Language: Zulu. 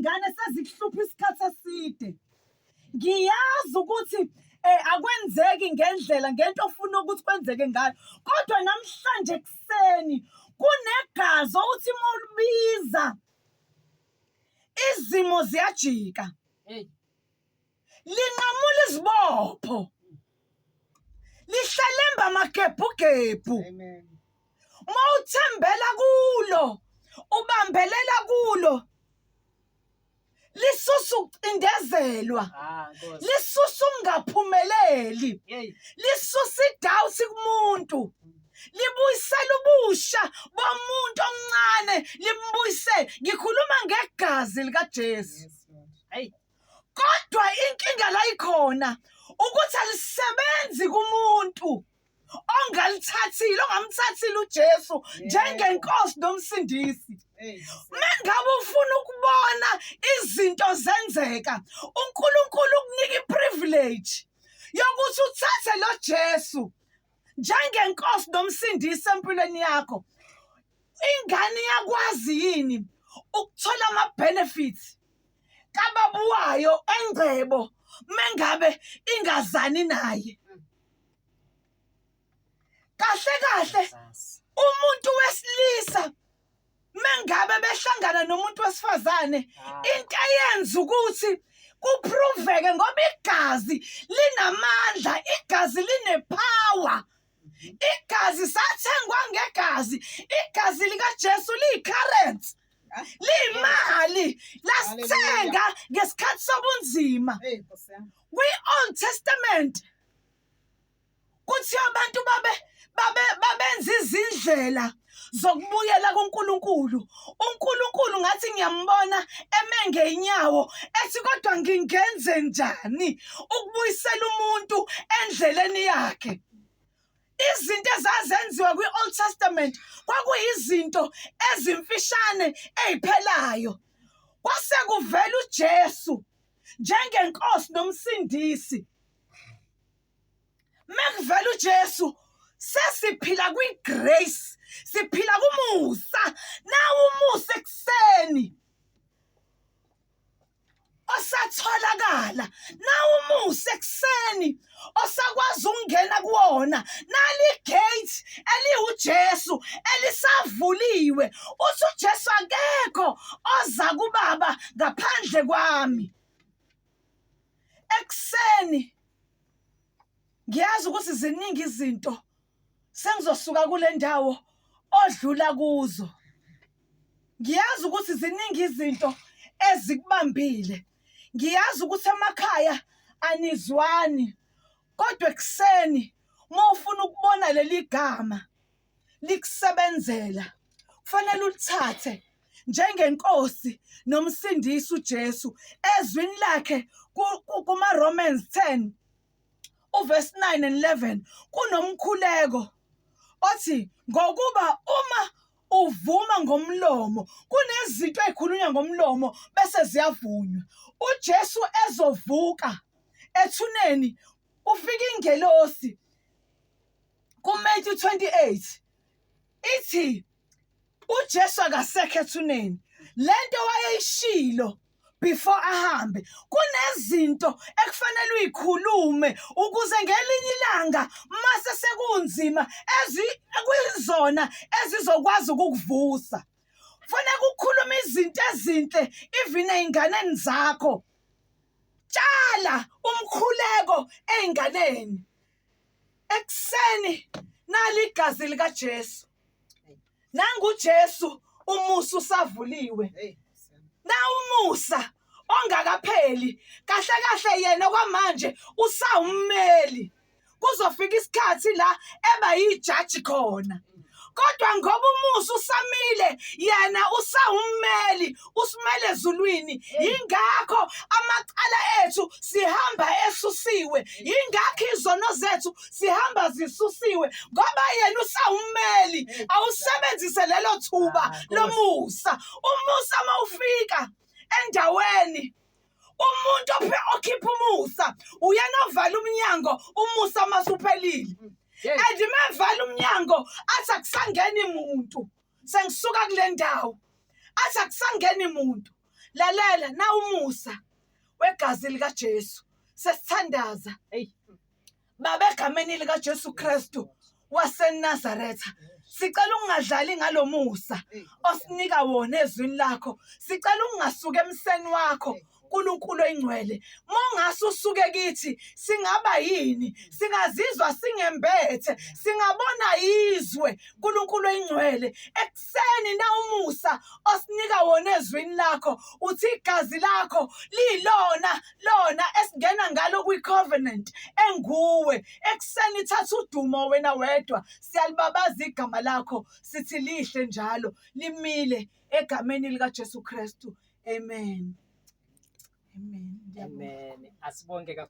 izingane sezikuhlupha isikhathi eside. Ngiyazi ukuthi akwenzeki ngendlela ngento ofuna ukuthi kwenzeke ngayo, kodwa namhlanje ekseni kunegazi ukuthi uma ulibiza izimo ziyajika. Linqamula izibopho, lihlelemba amagebhugebhu. Uma uthembela kulo, ubambelela kulo, lisusa ukucindezelwa, lisusa ungaphumeleli, lisusa idawuthi kumuntu, libuyisela ubusha bomuntu omncane, limbuyisele. Ngikhuluma ngegazi likaJesu. Kodwa inkinga la ikhona ukuthi alisebenzi kumuntu ongamthathile uJesu njengenkosi nomsindisi. Mengabe ufuna ukubona izinto zenzeka, uNkulunkulu ukunika iprivilege yokuthi uthathe lo Jesu njengenkosi nomsindisi empilweni yakho. Ingane yakwazi yini ukuthola ama benefits kababuwayo engcebo mengabe ingazani naye? Kahle umuntu wesilisa mengabe behlangana nomuntu wesifazane, into eyenza ukuthi kuproveke ngoba igazi linamandla, igazi linepower. Igazi sathengwa ngegazi, igazi likaJesu liyi-current, liyimali lasithenga ngesikhathi sobunzima. Kwi-Old Testament kuthiwa abantu babenza izindlela zokubuyela kuNkulunkulu. uNkulunkulu ngathi ngiyambona eme ngeenyawo ethi kodwa ngingenze njani ukubuyisela umuntu endleleni yakhe. Izinto ezazenziwa kwi-Old Testament kwakuyizinto ezimfishane eziphelayo. Kwase kuvela uJesu njengenkosi nomsindisi. Mekuvela uJesu sesiphila kwi-grace, siphila kumusa. Nawo umusa ekseni osatholakala, nawo umusa ekseni osakwazi ukungena kuwona. Nali gate eliwuJesu elisavuliwe. Uthi uJesu akekho oza kuBaba ngaphandle kwami. Ekseni ngiyazi ukuthi ziningi izinto sengizosuka kule ndawo odlula kuzo. Ngiyazi ukuthi ziningi izinto ezikubambile. Ngiyazi ukuthi emakhaya anizwani, kodwa ekseni uma ufuna ukubona leli gama likusebenzela, kufanele ulithathe njengenkosi nomsindisi uJesu. Ezwini lakhe kuma-Romans 10 uverse 9 and 11 kunomkhuleko othi ngokuba uma uvuma ngomlomo, kunezinto ezikhulunywa ngomlomo bese ziyavunywa. uJesu ezovuka ethuneni, ufika ingelosi kuMatthew 28 ithi uJesu akasekho ethuneni. Lento wayeyishilo before ahambe. Kunezinto ekufanele uyikhulume ukuze ngelinye ilanga mase sekunzima ekuyizona ezizokwazi ukukuvusa. Kufanele ukukhuluma izinto ezinhle even einganeni zakho. Tshala umkhuleko einganeni. Ekseni nali igazi likaJesu. Nangu uJesu umusa usavuliwe. Na umusa ongakapheli, kahle yena kwamanje usawummeli. Kuzofika isikhathi la eba yijaji khona. Kodwa ngoba umusa usamile, yena usawummeli, usimele ezulwini. Yingakho amacala ethu sihamba esusiwe. Yingakho izono zethu sihamba zisusiwe, ngoba yena usawummeli. Awusebenzise lelo thuba lomusa. Umusa mawufika endaweni, umuntu okhipha umusa uyena ovala umnyango umusa masuphelile. And mevala umnyango athi akusangeni umuntu, sengisuka kule ndawo, athi akusangeni umuntu. lalela na umusa wegazi lika Jesu sesithandaza baba egameni lika Jesu Kristu waseNazaretha sicela ungadlali ngalomusa osinika wona ezwini lakho sicela ungasuka emseni wakho uNkulunkulu oyingcwele mongase usuke kithi singaba yini singazizwa singembethe singabona izwe uNkulunkulu oyingcwele ekseni na umusa osinika wona ezwini lakho uthi igazi lakho lona esingena ngalo kwicovenant enguwe ekseni thatha udumo wena wedwa siyalibabaza igama lakho sithi lihle njalo limile egameni lika Jesu Kristu amen. Amen. Asibonge kakhulu.